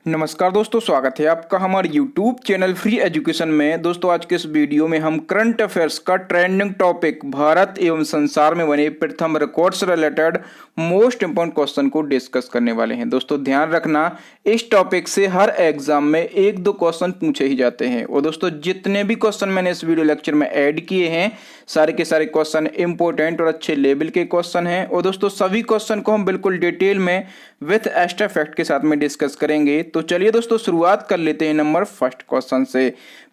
नमस्कार दोस्तों, स्वागत है आपका हमारे YouTube चैनल फ्री एजुकेशन में। दोस्तों आज के इस वीडियो में हम करंट अफेयर्स का ट्रेंडिंग टॉपिक भारत एवं संसार में बने प्रथम रिकॉर्ड से रिलेटेड मोस्ट इंपोर्टेंट क्वेश्चन को डिस्कस करने वाले हैं। दोस्तों ध्यान रखना, इस टॉपिक से हर एग्जाम में एक दो क्वेश्चन पूछे ही जाते हैं। और दोस्तों जितने भी क्वेश्चन मैंने इस वीडियो लेक्चर में ऐड किए हैं, सारे के सारे क्वेश्चन इंपॉर्टेंट और अच्छे लेवल के क्वेश्चन हैं। और दोस्तों सभी क्वेश्चन को हम बिल्कुल डिटेल में विथ एक्स्ट्रा फैक्ट के साथ में डिस्कस करेंगे। तो चलिए दोस्तों शुरुआत कर लेते हैं नंबर फर्स्ट क्वेश्चन से।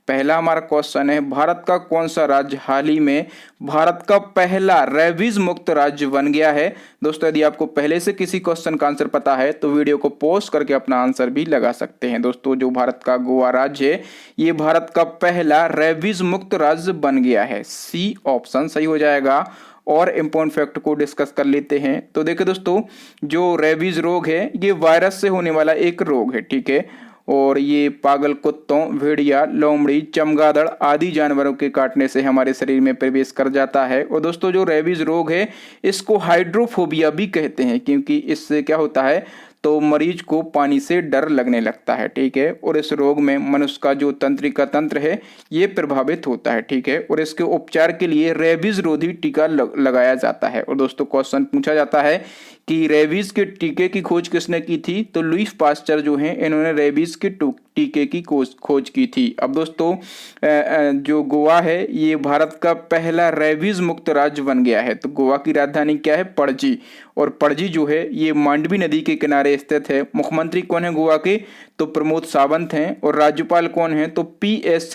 पहला हमारा क्वेश्चन है, भारत का कौन सा राज्य हाल ही में भारत का पहला रेबीज मुक्त राज्य बन गया है। दोस्तों यदि आपको पहले से किसी क्वेश्चन का आंसर पता है तो वीडियो को पॉज करके अपना आंसर भी लगा सकते हैं। दोस्तों जो भारत का गोवा राज्य है, ये भारत का पहला रेबीज मुक्त राज्य बन गया है। सी ऑप्शन सही हो जाएगा। और इम्पोर्टेंट फैक्ट को डिस्कस कर लेते हैं। तो देखिए दोस्तों, जो रेबीज रोग है ये वायरस से होने वाला एक रोग है, ठीक है। और ये पागल कुत्तों, भेड़िया, लोमड़ी, चमगादड़ आदि जानवरों के काटने से हमारे शरीर में प्रवेश कर जाता है। और दोस्तों जो रेबीज रोग है इसको हाइड्रोफोबिया भी कहते हैं, क्योंकि इससे क्या होता है तो मरीज को पानी से डर लगने लगता है, ठीक है। और इस रोग में मनुष्य का जो तंत्रिका तंत्र है ये प्रभावित होता है, ठीक है। और इसके उपचार के लिए रेबीज रोधी टीका लगाया जाता है। और दोस्तों क्वेश्चन पूछा जाता है कि रेबीज के टीके की खोज किसने की थी, तो लुईस पास्चर जो हैं इन्होंने रेबीज के टीके की खोज की थी। अब दोस्तों जो गोवा है ये भारत का पहला रेबीज मुक्त राज्य बन गया है। तो गोवा की राजधानी क्या है, पणजी। और पणजी जो है ये मांडवी नदी के किनारे स्थित है। मुख्यमंत्री कौन है गोवा के, तो प्रमोद सावंत हैं। और राज्यपाल कौन है, तो PS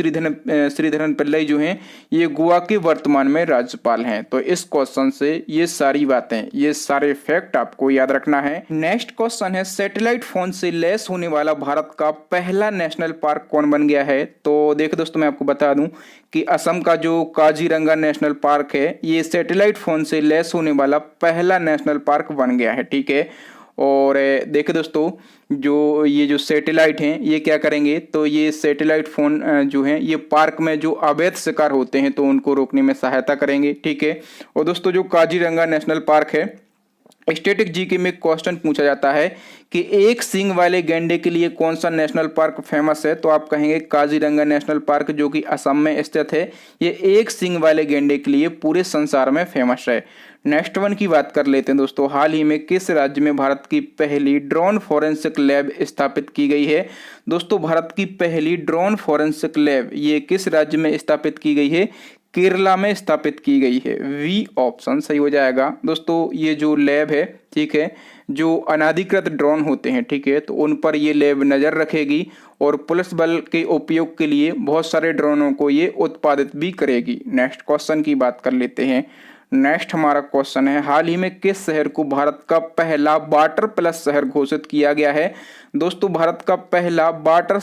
श्रीधरन पिल्लई जो हैं ये गोवा के वर्तमान में राज्यपाल हैं। तो इस क्वेश्चन से ये सारी बातें, ये सारे फैक्ट आपको याद रखना है। नेक्स्ट क्वेश्चन है, सैटेलाइट फोन से लैस होने वाला भारत का पहला नेशनल पार्क कौन बन गया है। तो देखो दोस्तों मैं आपको बता दूं कि असम का जो काजीरंगा नेशनल पार्क है ये सैटेलाइट फोन से लैस होने वाला पहला नेशनल पार्क बन गया है, ठीक है। और देखिए दोस्तों जो ये जो सैटेलाइट हैं ये क्या करेंगे, तो ये सैटेलाइट फोन जो हैं ये पार्क में जो अवैध शिकार होते हैं तो उनको रोकने में सहायता करेंगे, ठीक है। और दोस्तों जो काजीरंगा नेशनल पार्क है, स्टैटिक जीके में क्वेश्चन पूछा जाता है कि एक सींग वाले गैंडे के लिए कौन सा नेशनल पार्क फेमस है, तो आप कहेंगे काजीरंगा नेशनल पार्क जो कि असम में स्थित है। ये एक सींग वाले गैंडे के लिए पूरे संसार में फेमस है। नेक्स्ट वन की बात कर लेते हैं दोस्तों, हाल ही में किस राज्य में भारत की पहली ड्रोन फॉरेंसिक लैब स्थापित की गई है। दोस्तों भारत की पहली ड्रोन फॉरेंसिक लैब ये किस राज्य में स्थापित की गई है, केरला में स्थापित की गई है। वी ऑप्शन सही हो जाएगा। दोस्तों ये जो लैब है, ठीक है, जो अनाधिकृत ड्रोन होते हैं, ठीक है, तो उन पर ये लैब नजर रखेगी और पुलिस बल के उपयोग के लिए बहुत सारे ड्रोनों को ये उत्पादित भी करेगी। नेक्स्ट क्वेश्चन की बात कर लेते हैं। नेक्स्ट हमारा क्वेश्चन है, हाल ही में किस शहर को भारत का पहला वाटर प्लस शहर घोषित किया गया है। दोस्तों भारत का पहला वाटर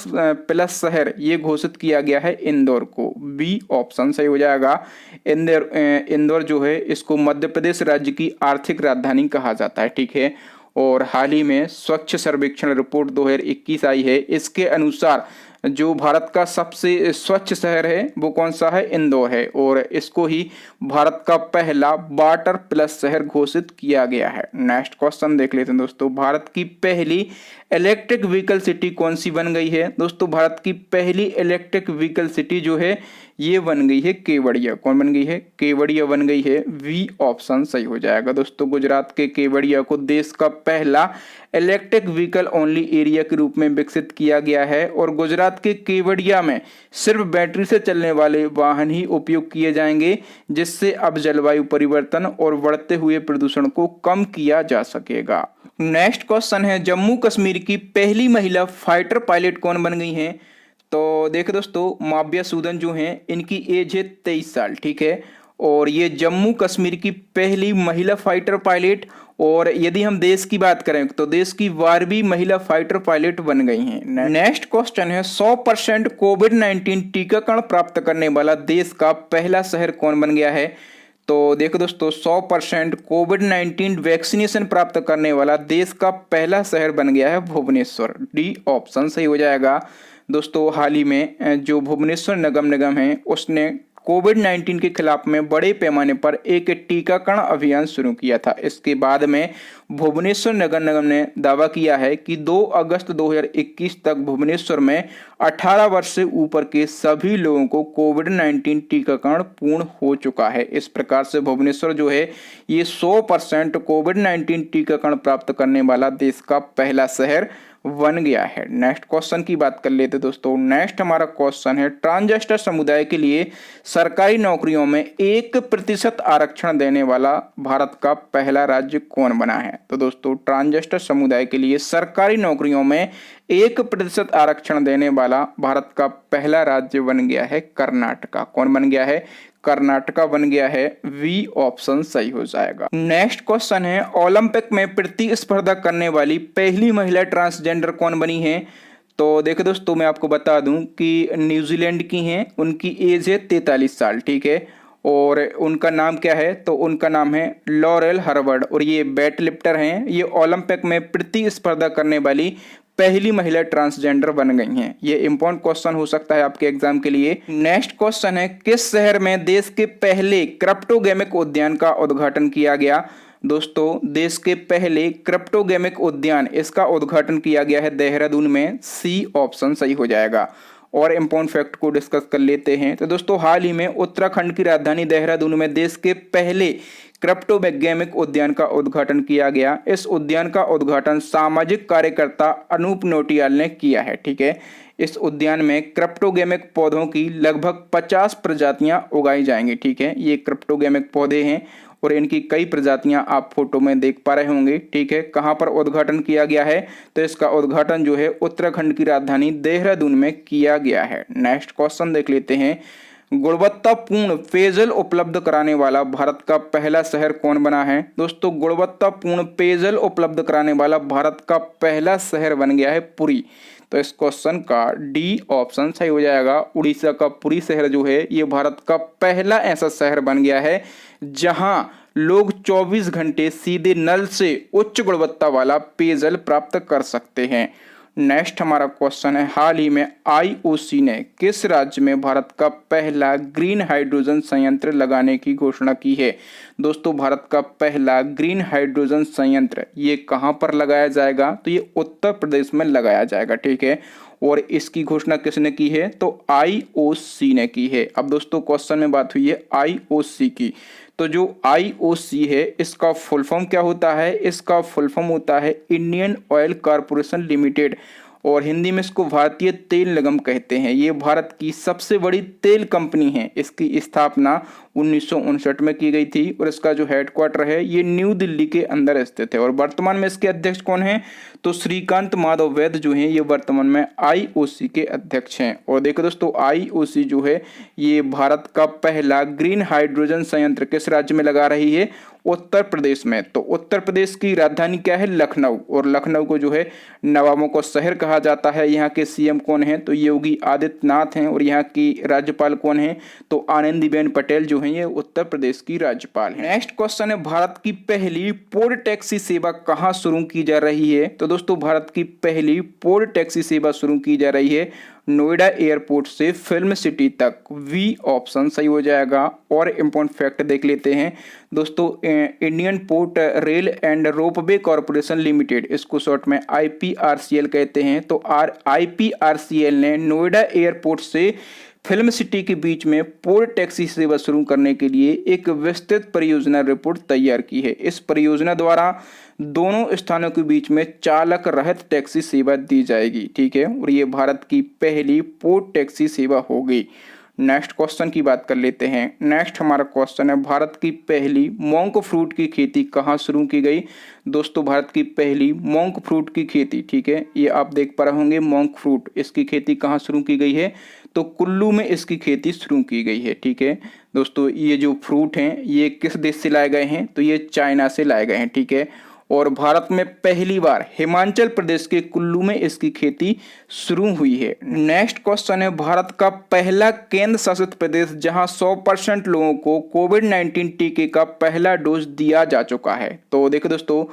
प्लस शहर ये घोषित किया गया है इंदौर को। बी ऑप्शन सही हो जाएगा। इंदौर जो है इसको मध्य प्रदेश राज्य की आर्थिक राजधानी कहा जाता है, ठीक है। और हाल ही में स्वच्छ सर्वेक्षण रिपोर्ट 2021 आई है, इसके अनुसार जो भारत का सबसे स्वच्छ शहर है वो कौन सा है, इंदौर है। और इसको ही भारत का पहला वाटर प्लस शहर घोषित किया गया है। नेक्स्ट क्वेश्चन देख लेते हैं दोस्तों, भारत की पहली इलेक्ट्रिक व्हीकल सिटी कौन सी बन गई है। दोस्तों भारत की पहली इलेक्ट्रिक व्हीकल सिटी जो है ये बन गई है केवड़िया। कौन बन गई है, केवड़िया बन गई है। वी ऑप्शन सही हो जाएगा। दोस्तों गुजरात के केवड़िया को देश का पहला इलेक्ट्रिक व्हीकल ओनली एरिया के रूप में विकसित किया गया है। और गुजरात के केवड़िया में सिर्फ बैटरी से चलने वाले वाहन ही उपयोग किए जाएंगे, जिससे अब जलवायु परिवर्तन और बढ़ते हुए प्रदूषण को कम किया जा सकेगा। नेक्स्ट क्वेश्चन है, जम्मू कश्मीर की पहली महिला फाइटर पायलट कौन बन गई हैं। तो देखो दोस्तों माव्या सूदन जो हैं इनकी एज है 23 साल, ठीक है। और ये जम्मू कश्मीर की पहली महिला फाइटर पायलट, और यदि हम देश की बात करें तो देश की 12वीं महिला फाइटर पायलट बन गई हैं। नेक्स्ट क्वेश्चन है, 100% कोविड-19 टीकाकरण प्राप्त करने वाला देश का पहला शहर कौन बन गया है। तो देखो दोस्तों 100% कोविड-19 वैक्सीनेशन प्राप्त करने वाला देश का पहला शहर बन गया है भुवनेश्वर। डी ऑप्शन सही हो जाएगा। दोस्तों हाल ही में जो भुवनेश्वर नगर निगम है उसने कोविड-19 के खिलाफ में बड़े पैमाने पर एक टीकाकरण अभियान शुरू किया था। इसके बाद में भुवनेश्वर नगर निगम ने दावा किया है कि 2 अगस्त 2021 तक भुवनेश्वर में 18 वर्ष से ऊपर के सभी लोगों को कोविड-19 टीकाकरण पूर्ण हो चुका है। इस प्रकार से भुवनेश्वर जो है ये 100% कोविड-19 टीकाकरण प्राप्त करने वाला देश का पहला शहर बन गया है। नेक्स्ट क्वेश्चन की बात कर लेते दोस्तों। नेक्स्ट हमारा क्वेश्चन है, ट्रांसजेंडर समुदाय के लिए सरकारी नौकरियों में 1% आरक्षण देने वाला भारत का पहला राज्य कौन बना है? तो दोस्तों ट्रांसजेंडर समुदाय के लिए सरकारी नौकरियों में 1% आरक्षण देने वाला भारत का पहला राज्य बन गया है कर्नाटका। कौन बन गया है? कर्नाटका बन गया है। बी ऑप्शन सही हो जाएगा। नेक्स्ट क्वेश्चन है, ओलंपिक में प्रतिस्पर्धा करने वाली पहली महिला ट्रांसजेंडर कौन बनी है? तो देखो दोस्तों, मैं आपको बता दूं कि न्यूजीलैंड की हैं, उनकी एज है 43 साल, ठीक है। और उनका नाम क्या है? तो उनका नाम है लॉरेल हर्वर्ड और ये वेट लिफ्टर हैं। ये ओलंपिक में प्रतिस्पर्धा करने वाली पहली महिला ट्रांसजेंडर बन गई हैं। ये इंपॉर्टेंट क्वेश्चन हो सकता है आपके एग्जाम के लिए। नेक्स्ट क्वेश्चन है, किस शहर में देश के पहले क्रिप्टोगेमिक उद्यान का उद्घाटन किया गया? दोस्तों देश के पहले क्रिप्टोगेमिक उद्यान, इसका उद्घाटन किया गया है देहरादून में। सी ऑप्शन सही हो जाएगा। और इंपॉर्टेंट फैक्ट को डिस्कस कर लेते हैं। तो दोस्तों हाल ही में उत्तराखंड की राजधानी देहरादून में देश के पहले क्रिप्टोगेमिक उद्यान का उद्घाटन किया गया। इस उद्यान का उद्घाटन सामाजिक कार्यकर्ता अनूप नोटियाल ने किया है, ठीक है। इस उद्यान में क्रिप्टोगेमिक पौधों की लगभग 50 प्रजातियां उगाई जाएंगी, ठीक है। ये क्रिप्टोगेमिक पौधे हैं और इनकी कई प्रजातियां आप फोटो में देख पा रहे होंगे, ठीक है। कहां पर उद्घाटन किया गया है? तो इसका उद्घाटन जो है उत्तराखंड की राजधानी देहरादून में किया गया है। नेक्स्ट क्वेश्चन देख लेते हैं, गुणवत्तापूर्ण पेयजल उपलब्ध कराने वाला भारत का पहला शहर कौन बना है? दोस्तों गुणवत्तापूर्ण पेयजल उपलब्ध कराने वाला भारत का पहला शहर बन गया है पुरी। तो इस क्वेश्चन का डी ऑप्शन सही हो जाएगा। उड़ीसा का पुरी शहर जो है ये भारत का पहला ऐसा शहर बन गया है जहां लोग 24 घंटे सीधे नल से उच्च गुणवत्ता वाला पेयजल प्राप्त कर सकते हैं। नेक्स्ट हमारा क्वेश्चन है, हाल ही में आईओसी ने किस राज्य में भारत का पहला ग्रीन हाइड्रोजन संयंत्र लगाने की घोषणा की है? दोस्तों भारत का पहला ग्रीन हाइड्रोजन संयंत्र ये कहां पर लगाया जाएगा? तो ये उत्तर प्रदेश में लगाया जाएगा, ठीक है। और इसकी घोषणा किसने की है? तो आईओसी ने की है। अब दोस्तों क्वेश्चन में बात हुई है आईओसी की, तो जो आईओसी है इसका फुल फॉर्म क्या होता है? इसका फुल फॉर्म होता है इंडियन ऑयल कॉरपोरेशन लिमिटेड और हिंदी में इसको भारतीय तेल निगम कहते हैं। ये भारत की सबसे बड़ी तेल कंपनी है। इसकी स्थापना 1959 में की गई थी और इसका जो हेडक्वार्टर है ये न्यू दिल्ली के अंदर स्थित है। और वर्तमान में इसके अध्यक्ष कौन हैं? तो श्रीकांत माधव वैद्य जो हैं ये वर्तमान में आईओसी के अध्यक्ष हैं। और देखो दोस्तों आईओसी जो है ये भारत का पहला ग्रीन हाइड्रोजन संयंत्र किस राज्य में लगा रही है? उत्तर प्रदेश में। तो उत्तर प्रदेश की राजधानी क्या है? लखनऊ। और लखनऊ को जो है नवाबों का शहर कहा जाता है। यहाँ के सीएम कौन है? तो योगी आदित्यनाथ हैं। और यहाँ की राज्यपाल कौन है? तो आनंदीबेन पटेल जो है ये उत्तर प्रदेश की राज्यपाल है। नेक्स्ट क्वेश्चन है, भारत की पहली पोड टैक्सी सेवा कहाँ शुरू की जा रही है? तो दोस्तों भारत की पहली पोड टैक्सी सेवा शुरू की जा रही है नोएडा एयरपोर्ट से फिल्म सिटी तक। वी ऑप्शन सही हो जाएगा। और इंपॉर्टेंट फैक्ट देख लेते हैं दोस्तों, Indian port rail and ropeway corporation limited, इसको शॉर्ट में आईपीआरसीएल कहते हैं। तो आईपीआरसीएल ने नोएडा एयरपोर्ट से फिल्म सिटी के बीच में पोड टैक्सी सेवा शुरू करने के लिए एक विस्तृत परियोजना रिपोर्ट तैयार की है। इस परियोजना द्वारा दोनों स्थानों के बीच में चालक रहित टैक्सी सेवा दी जाएगी, ठीक है। और ये भारत की पहली पोड टैक्सी सेवा होगी। नेक्स्ट क्वेश्चन की बात कर लेते हैं। नेक्स्ट हमारा क्वेश्चन है, भारत की पहली मोंक फ्रूट की खेती कहाँ शुरू की गई? दोस्तों भारत की पहली मोंक फ्रूट की खेती, ठीक है, ये आप देख पा रहे होंगे मोंक फ्रूट, इसकी खेती कहाँ शुरू की गई है? तो कुल्लू में इसकी खेती शुरू की गई है, ठीक है। दोस्तों ये जो फ्रूट हैं ये किस देश से लाए गए हैं? तो ये चाइना से लाए गए हैं, ठीक है। और भारत में पहली बार हिमाचल प्रदेश के कुल्लू में इसकी खेती शुरू हुई है। नेक्स्ट क्वेश्चन है, भारत का पहला केंद्र शासित प्रदेश जहां 100% लोगों को कोविड-19 टीके का पहला डोज दिया जा चुका है। तो देखो दोस्तों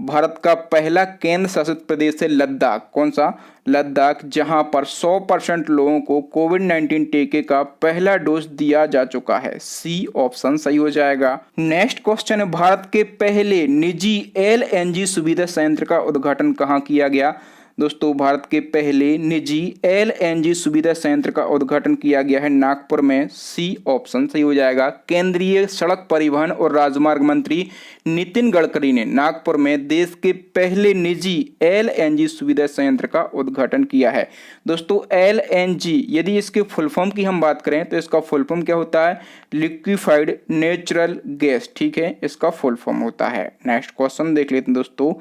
भारत का पहला केंद्र शासित प्रदेश है लद्दाख। कौन सा? लद्दाख, जहां पर 100% लोगों को कोविड-19 टीके का पहला डोज दिया जा चुका है। सी ऑप्शन सही हो जाएगा। नेक्स्ट क्वेश्चन है, भारत के पहले निजी एलएनजी सुविधा संयंत्र का उद्घाटन कहाँ किया गया? दोस्तों, भारत के पहले निजी एलएनजी सुविधा संयंत्र का उद्घाटन किया गया है नागपुर में। सी ऑप्शन सही हो जाएगा। केंद्रीय सड़क परिवहन और राजमार्ग मंत्री नितिन गडकरी ने नागपुर में देश के पहले निजी एलएनजी सुविधा संयंत्र का उद्घाटन किया है। दोस्तों, एलएनजी यदि इसके फुल फॉर्म की हम बात करें तो इसका फुल फॉर्म क्या होता है? Liquefied natural gas. ठीक है, इसका फुल फॉर्म होता है। नेक्स्ट क्वेश्चन देख लेते हैं दोस्तों।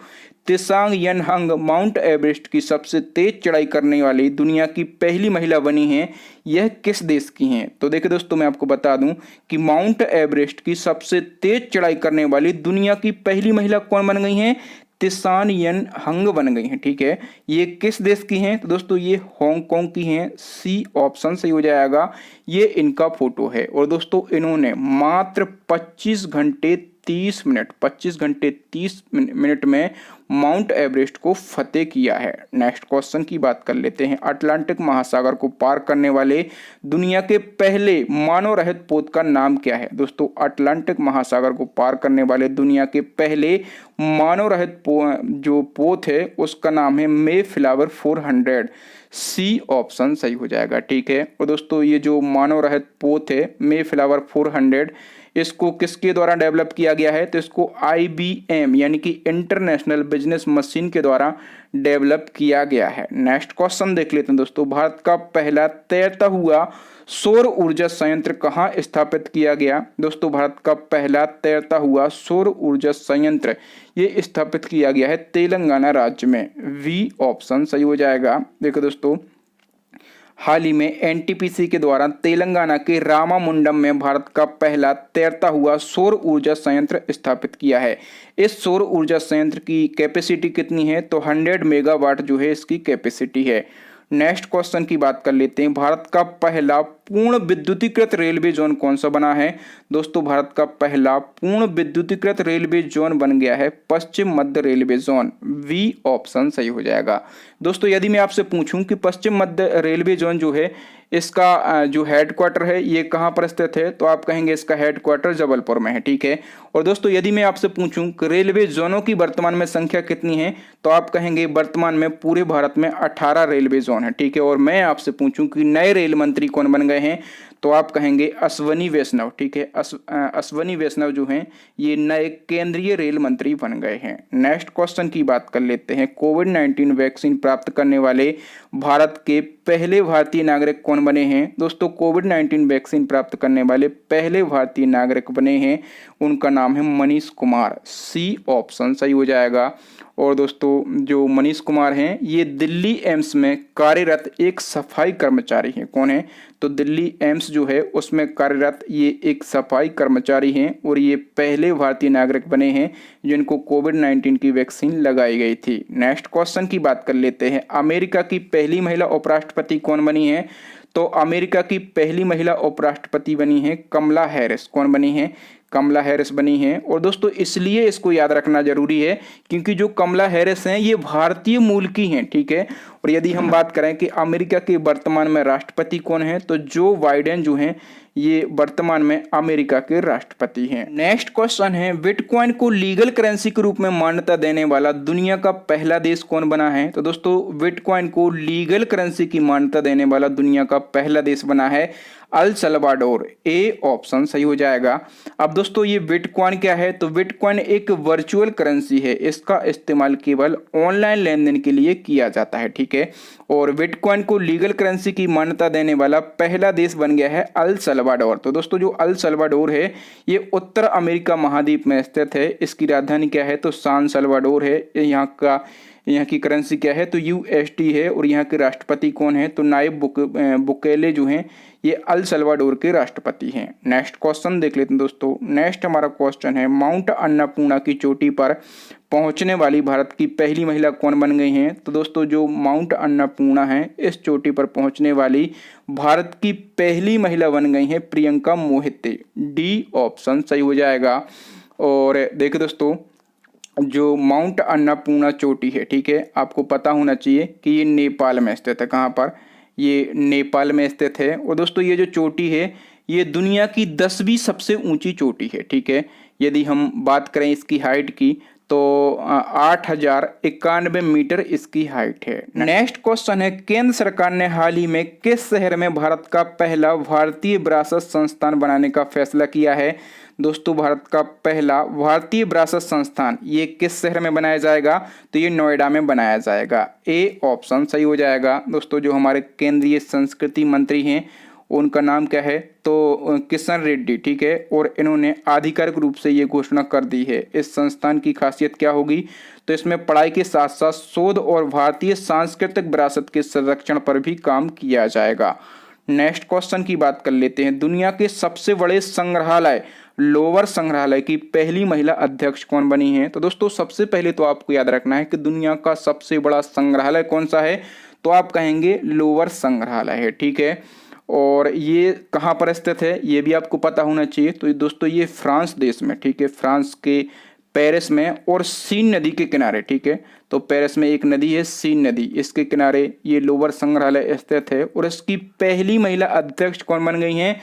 त्सांग यनहंग माउंट एवरेस्ट की सबसे तेज चढ़ाई करने वाली दुनिया की पहली महिला बनी है। यह किस देश की हैं? तो देखिए दोस्तों, मैं आपको बता दूं कि माउंट एवरेस्ट की सबसे तेज चढ़ाई करने वाली दुनिया की पहली महिला कौन बन गई हैं? त्सांग यनहंग बन गई हैं। ठीक है, ये किस देश की हैं? तो दोस्तों, ये हांगकांग की हैं। सी ऑप्शन सही हो जाएगा। ये इनका फोटो है और दोस्तों, इन्होंने मात्र 25 घंटे 30 मिनट में माउंट एवरेस्ट को फतेह किया है। नेक्स्ट क्वेश्चन की बात कर लेते हैं। अटलांटिक महासागर को पार करने वाले दुनिया के पहले मानव रहित पोत का नाम क्या है? दोस्तों, अटलांटिक महासागर को पार करने वाले दुनिया के पहले मानव रहित जो पोत है उसका नाम है मे फ्लावर 400। सी ऑप्शन सही हो जाएगा। ठीक है, और दोस्तों, ये जो मानव रहित पोत है मे फ्लावर 400, इसको किसके द्वारा डेवलप किया गया है? तो इसको IBM यानी कि इंटरनेशनल बिजनेस मशीन के द्वारा डेवलप किया गया है। नेक्स्ट क्वेश्चन देख लेते हैं दोस्तों। भारत का पहला तैरता हुआ सौर ऊर्जा संयंत्र कहाँ स्थापित किया गया? दोस्तों, भारत का पहला तैरता हुआ सौर ऊर्जा संयंत्र ये स्थापित किया गया है तेलंगाना राज्य में। वी ऑप्शन सही हो जाएगा। देखो दोस्तों, हाल ही में NTPC के द्वारा तेलंगाना के रामामुंडम में भारत का पहला तैरता हुआ सौर ऊर्जा संयंत्र स्थापित किया है। इस सौर ऊर्जा संयंत्र की कैपेसिटी कितनी है? तो 100 मेगावाट जो है इसकी कैपेसिटी है। नेक्स्ट क्वेश्चन की बात कर लेते हैं। भारत का पहला पूर्ण विद्युतीकृत रेलवे जोन कौन सा बना है? दोस्तों, भारत का पहला पूर्ण विद्युतीकृत रेलवे जोन बन गया है पश्चिम मध्य रेलवे जोन। वी ऑप्शन सही हो जाएगा। दोस्तों, यदि मैं आपसे पूछूं कि पश्चिम मध्य रेलवे जोन जो है इसका जो हेडक्वार्टर है ये कहाँ पर स्थित है, तो आप कहेंगे इसका हेडक्वार्टर जबलपुर में है। ठीक है, और दोस्तों, यदि मैं आपसे पूछूं कि रेलवे जोनों की वर्तमान में संख्या कितनी है, तो आप कहेंगे वर्तमान में पूरे भारत में 18 रेलवे जोन है। ठीक है, और मैं आपसे पूछूं कि नए रेल मंत्री कौन बन गए हैं, तो आप कहेंगे अश्वनी वैष्णव। ठीक है, अश्वनी वैष्णव जो हैं ये नए केंद्रीय रेल मंत्री बन गए हैं। नेक्स्ट क्वेश्चन की बात कर लेते हैं। कोविड-19 वैक्सीन प्राप्त करने वाले भारत के पहले भारतीय नागरिक कौन बने हैं? दोस्तों, कोविड-19 वैक्सीन प्राप्त करने वाले पहले भारतीय नागरिक बने हैं, उनका नाम है मनीष कुमार। सी ऑप्शन सही हो जाएगा। और दोस्तों, जो मनीष कुमार हैं ये दिल्ली एम्स में कार्यरत एक सफाई कर्मचारी हैं। कौन है? तो दिल्ली एम्स जो है उसमें कार्यरत ये एक सफाई कर्मचारी हैं और ये पहले भारतीय नागरिक बने हैं जिनको कोविड-19 की वैक्सीन लगाई गई थी। नेक्स्ट क्वेश्चन की बात कर लेते हैं। अमेरिका की पहली महिला उपराष्ट्रपति कौन बनी है? तो अमेरिका की पहली महिला उपराष्ट्रपति बनी है कमला हैरिस। कौन बनी है? कमला हैरिस बनी है। और दोस्तों, इसलिए इसको याद रखना जरूरी है क्योंकि जो कमला हैरिस हैं ये भारतीय मूल की हैं। ठीक है, और यदि हम बात करें कि अमेरिका के वर्तमान में राष्ट्रपति कौन है, तो जो बाइडेन जो हैं ये वर्तमान में अमेरिका के राष्ट्रपति हैं। नेक्स्ट क्वेश्चन है, बिटकॉइन को लीगल करेंसी के रूप में मान्यता देने वाला दुनिया का पहला देश कौन बना है? तो दोस्तों, बिटकॉइन को लीगल करेंसी की मान्यता देने वाला दुनिया का पहला देश बना है अल सल्वाडोर। ए ऑप्शन सही हो जाएगा। अब दोस्तों, ये बिटकॉइन क्या है? तो बिटकॉइन एक वर्चुअल करेंसी है, इसका इस्तेमाल केवल ऑनलाइन लेन देन के लिए किया जाता है। ठीक है, और बिटकॉइन को लीगल करेंसी की मान्यता देने वाला पहला देश बन गया है अल सल्वाडोर। तो दोस्तों, जो अल सल्वाडोर है ये उत्तर अमेरिका महाद्वीप में स्थित है। इसकी राजधानी क्या है? तो सान सल्वाडोर है। यहाँ की करेंसी क्या है? तो USD है। और यहाँ के राष्ट्रपति कौन है? तो नायब बुकेले जो हैं ये अल सल्वाडोर के राष्ट्रपति हैं। नेक्स्ट क्वेश्चन देख लेते हैं दोस्तों। नेक्स्ट हमारा क्वेश्चन है, माउंट अन्नपूर्णा की चोटी पर पहुंचने वाली भारत की पहली महिला कौन बन गई हैं? तो दोस्तों, जो माउंट अन्नपूर्णा है इस चोटी पर पहुंचने वाली भारत की पहली महिला बन गई हैं प्रियंका मोहिते। डी ऑप्शन सही हो जाएगा। और देखिए दोस्तों, जो माउंट अन्नपूर्णा चोटी है, ठीक है, आपको पता होना चाहिए कि ये नेपाल में स्थित है। कहाँ पर? ये नेपाल में स्थित है। और दोस्तों ये जो चोटी है ये दुनिया की 10वीं सबसे ऊंची चोटी है, ठीक है। यदि हम बात करें इसकी हाइट की तो 8,091 मीटर इसकी हाइट है। नेक्स्ट क्वेश्चन है, केंद्र सरकार ने हाल ही में किस शहर में भारत का पहला भारतीय विरासत संस्थान बनाने का फैसला किया है? दोस्तों भारत का पहला भारतीय विरासत संस्थान ये किस शहर में बनाया जाएगा? तो ये नोएडा में बनाया जाएगा। ए ऑप्शन सही हो जाएगा। दोस्तों जो हमारे केंद्रीय संस्कृति मंत्री हैं उनका नाम क्या है? तो किशन रेड्डी, ठीक है। और इन्होंने आधिकारिक रूप से ये घोषणा कर दी है। इस संस्थान की खासियत क्या होगी? तो इसमें पढ़ाई के साथ साथ शोध और भारतीय सांस्कृतिक विरासत के संरक्षण पर भी काम किया जाएगा। नेक्स्ट क्वेश्चन की बात कर लेते हैं, दुनिया के सबसे बड़े संग्रहालय लोअर संग्रहालय की पहली महिला अध्यक्ष कौन बनी है? तो दोस्तों सबसे पहले तो आपको याद रखना है कि दुनिया का सबसे बड़ा संग्रहालय कौन सा है? तो आप कहेंगे लोअर संग्रहालय है, ठीक है। और ये कहाँ पर स्थित है ये भी आपको पता होना चाहिए। तो दोस्तों ये फ्रांस देश में, ठीक है, फ्रांस के पेरिस में और सीन नदी के किनारे, ठीक है। तो पेरिस में एक नदी है सीन नदी, इसके किनारे ये लोअर संग्रहालय स्थित है। और इसकी पहली महिला अध्यक्ष कौन बन गई हैं?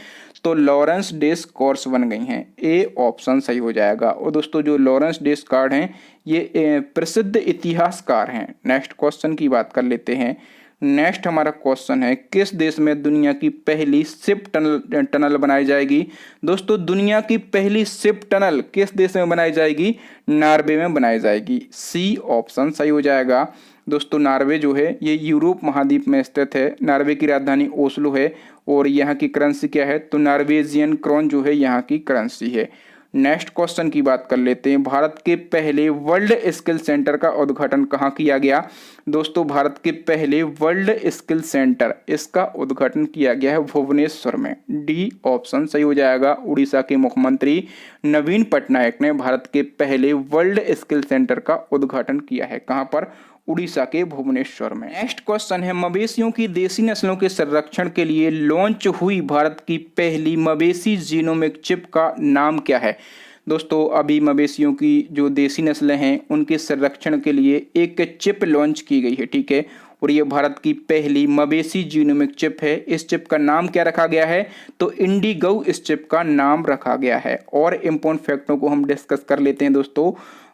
तो लॉरेंस डेस्कार्स बन गई हैं। ए ऑप्शन सही हो जाएगा। और दोस्तों जो लॉरेंस डेस्कार्स हैं ये प्रसिद्ध इतिहासकार हैं। नेक्स्ट क्वेश्चन की बात कर लेते हैं। नेक्स्ट हमारा क्वेश्चन है, किस देश में दुनिया की पहली शिप टनल बनाई जाएगी? दोस्तों दुनिया की पहली शिप टनल किस देश में बनाई जाएगी? नॉर्वे में बनाई जाएगी। सी ऑप्शन सही हो जाएगा। दोस्तों नॉर्वे जो है ये यूरोप महाद्वीप में स्थित है। नॉर्वे की राजधानी ओस्लो है और यहाँ की करेंसी क्या है? तो नॉर्वेजियन क्रोन जो है यहाँ की करेंसी है। नेक्स्ट क्वेश्चन की बात कर लेते हैं, भारत के पहले वर्ल्ड स्किल सेंटर का उद्घाटन कहाँ किया गया? दोस्तों भारत के पहले वर्ल्ड स्किल सेंटर इसका उद्घाटन किया गया है भुवनेश्वर में। डी ऑप्शन सही हो जाएगा। उड़ीसा के मुख्यमंत्री नवीन पटनायक ने भारत के पहले वर्ल्ड स्किल सेंटर का उद्घाटन किया है। कहाँ पर? उड़ीसा के भुवनेश्वर में। नेक्स्ट क्वेश्चन है, मवेशियों की देसी नस्लों के संरक्षण के लिए लॉन्च हुई भारत की पहली मवेशी जीनोमिक चिप का नाम क्या है? दोस्तों अभी मवेशियों की जो देसी नस्लें हैं उनके संरक्षण के लिए एक चिप लॉन्च की गई है, ठीक है। और ये भारत की पहली मवेशी जीनोमिक चिप है। इस चिप का नाम क्या रखा गया है? तो इंडिगो इस चिप का नाम रखा गया है। और इम्पोर्टेंट फैक्टों को हम डिस्कस कर लेते हैं। दोस्तों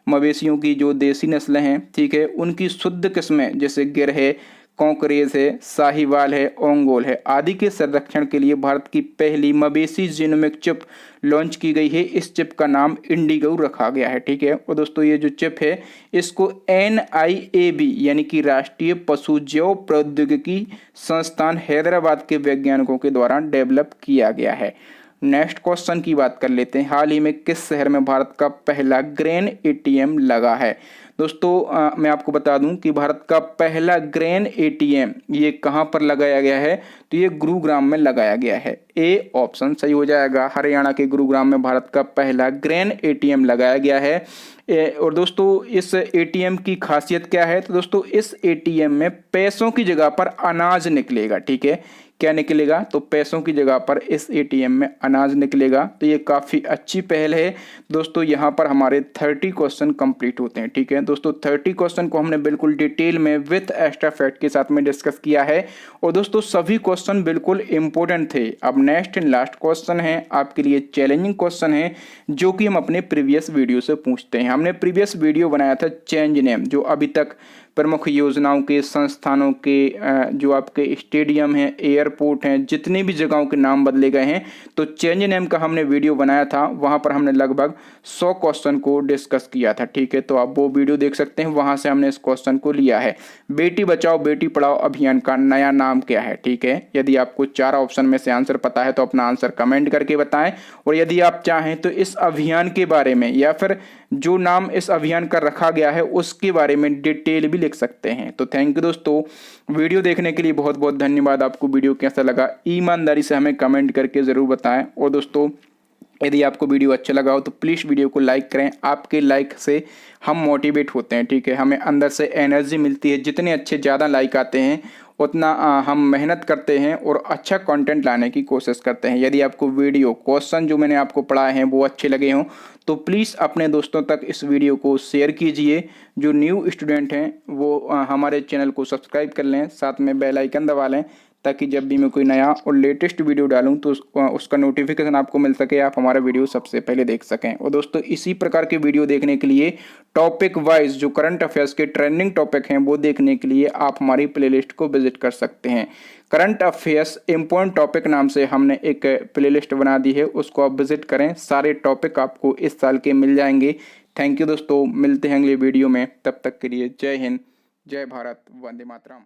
मवेशियों की जो देसी नस्लें हैं, ठीक है, उनकी शुद्ध किस्में जैसे गिर है, कॉकरेज है, साहिवाल है, ओंगोल है आदि के संरक्षण के लिए भारत की पहली मवेशी जीनोमिक चिप लॉन्च की गई है। इस चिप का नाम इंडिगो रखा गया है, ठीक है। और दोस्तों ये जो चिप है इसको NIAB यानी कि राष्ट्रीय पशु जैव प्रौद्योगिकी संस्थान हैदराबाद के वैज्ञानिकों के द्वारा डेवलप किया गया है। नेक्स्ट क्वेश्चन की बात कर लेते हैं, हाल ही में किस शहर में भारत का पहला ग्रेन ATM लगा है? दोस्तों मैं आपको बता दूं कि भारत का पहला ग्रेन ATM ये कहां पर लगाया गया है? तो ये गुरुग्राम में लगाया गया है। ए ऑप्शन सही हो जाएगा। हरियाणा के गुरुग्राम में भारत का पहला ग्रेन ATM लगाया गया है। और दोस्तों इस ATM की खासियत क्या है? तो दोस्तों इस ATM में पैसों की जगह पर अनाज निकलेगा, ठीक है। क्या निकलेगा? तो पैसों की जगह पर इस ATM में अनाज निकलेगा। तो ये काफ़ी अच्छी पहल है। दोस्तों यहाँ पर हमारे 30 क्वेश्चन कंप्लीट होते हैं, ठीक है। दोस्तों 30 क्वेश्चन को हमने बिल्कुल डिटेल में विथ एक्स्ट्रा फैक्ट के साथ में डिस्कस किया है। और दोस्तों सभी क्वेश्चन बिल्कुल इंपॉर्टेंट थे। अब नेक्स्ट एंड लास्ट क्वेश्चन है आपके लिए चैलेंजिंग क्वेश्चन है जो कि हम अपने प्रीवियस वीडियो से पूछते हैं। हमने प्रीवियस वीडियो बनाया था चेंज नेम, जो अभी तक प्रमुख योजनाओं के, संस्थानों के, जो आपके स्टेडियम हैं, एयरपोर्ट हैं, जितनी भी जगहों के नाम बदले गए हैं, तो चेंज नेम का हमने वीडियो बनाया था। वहां पर हमने लगभग 100 क्वेश्चन को डिस्कस किया था, ठीक है। तो आप वो वीडियो देख सकते हैं, वहां से हमने इस क्वेश्चन को लिया है। बेटी बचाओ बेटी पढ़ाओ अभियान का नया नाम क्या है? ठीक है, यदि आपको 4 ऑप्शन में से आंसर पता है तो अपना आंसर कमेंट करके बताएं। और यदि आप चाहें तो इस अभियान के बारे में या फिर जो नाम इस अभियान का रखा गया है उसके बारे में डिटेल भी लिख सकते हैं। तो थैंक यू दोस्तों, वीडियो देखने के लिए बहुत बहुत धन्यवाद। आपको वीडियो कैसा लगा ईमानदारी से हमें कमेंट करके ज़रूर बताएं। और दोस्तों यदि आपको वीडियो अच्छा लगा हो तो प्लीज़ वीडियो को लाइक करें। आपके लाइक से हम मोटिवेट होते हैं, ठीक है, हमें अंदर से एनर्जी मिलती है। जितने अच्छे ज़्यादा लाइक आते हैं उतना हम मेहनत करते हैं और अच्छा कंटेंट लाने की कोशिश करते हैं। यदि आपको वीडियो क्वेश्चन जो मैंने आपको पढ़ाए हैं वो अच्छे लगे हों तो प्लीज़ अपने दोस्तों तक इस वीडियो को शेयर कीजिए। जो न्यू स्टूडेंट हैं वो हमारे चैनल को सब्सक्राइब कर लें, साथ में बेल आइकन दबा लें ताकि जब भी मैं कोई नया और लेटेस्ट वीडियो डालूं तो उसका नोटिफिकेशन आपको मिल सके, आप हमारा वीडियो सबसे पहले देख सकें। और दोस्तों इसी प्रकार के वीडियो देखने के लिए टॉपिक वाइज जो करंट अफेयर्स के ट्रेंडिंग टॉपिक हैं वो देखने के लिए आप हमारी प्लेलिस्ट को विजिट कर सकते हैं। करंट अफेयर्स इम्पोर्टेंट टॉपिक नाम से हमने एक प्लेलिस्ट बना दी है, उसको आप विजिट करें। सारे टॉपिक आपको इस साल के मिल जाएंगे। थैंक यू दोस्तों, मिलते हैं अगले वीडियो में। तब तक के लिए जय हिंद, जय भारत, वंदे मातरम।